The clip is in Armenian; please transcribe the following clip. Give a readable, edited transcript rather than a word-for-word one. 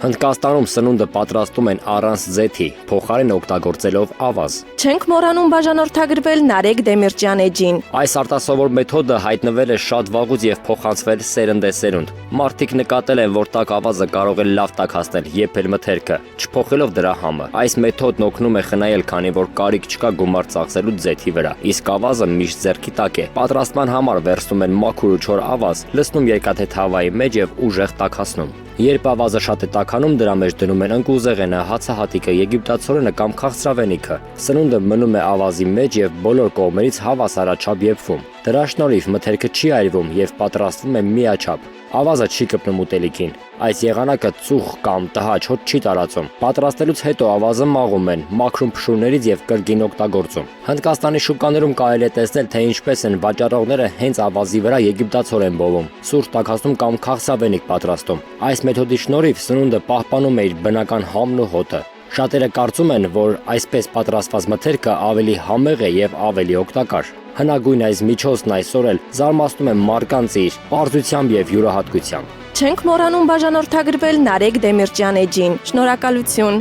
Հնդկաստանում սնունդը պատրաստում են առանց ձեթի, փոխարեն օգտագործելով ավազ։ Չենք մոռանում բաժանորդագրվել Նարեկ Դեմիրճյան էջին։ Այս արտասովոր մեթոդը հայտնվել է շատ վաղուց եւ փոխանցվել սերնդեսերունդ։ Մարդիկ նկատել են, որ տաք ավազը կարող է լավ տաքացնել եփել մթերքը, չփոխելով դրա համը։ Այս մեթոդն օգնում է խնայել, քանի որ կարիք չկա գումար ծախսելու ձեթի վրա, իսկ ավազը միշտ ձեռքի տակ է։ Պատրաստման համար վերցնում են մաքուր ու չոր ավազ, լցնում երկաթե թավայի մեջ եւ ուժեղ տաքացնում։ Երբ ավազը շատ է տաքանում, դրա մեջ դնում են ընկուզեղենը, հացահատիկը, եգիպտացորենը կամ քաղցրավենիքը։ Սնունդը մնում է ավազի մեջ եւ բոլոր կողմերից հավասարաչափ եփվում։ Դրա շնորհիվ մթերքը չի այրվում եւ պատրաստվում է միաչափ։ Ավազը չի կպնում ուտելիքին։ Այս եղանակը ծուխ կամ տհաճ հոտ չի տարածում։ Պատրաստելուց հետո ավազը մաղում են, մաքրում փշուրներից եւ կրկին օգտագործում։ Հնդկաստանի շուկաներում կարելի է տեսնել, թե ինչպես են վաճառողները հենց ավազի վրա եգիպտացորեն բովում, սուրճ տաքացնում կամ քաղցրավենիք պատրաստում։ Այս մեթոդի շնորհիվ սնունդը պահպանում է իր բնական համն ու հոտը։ Շատերը կարծում են, որ այսպես պատրաստված մթերքը ավելի համեղ է եւ ավելի օգտակար։ Հնագույն այս միջոցն այսօր էլ զարմացնում է մարդկանց իր պարզությամբ եւ յուրահատկությամբ։ Չենք մոռանում բաժանորդագրվել Նարեկ Դեմիրճյան էջին։ Շնորհակալություն։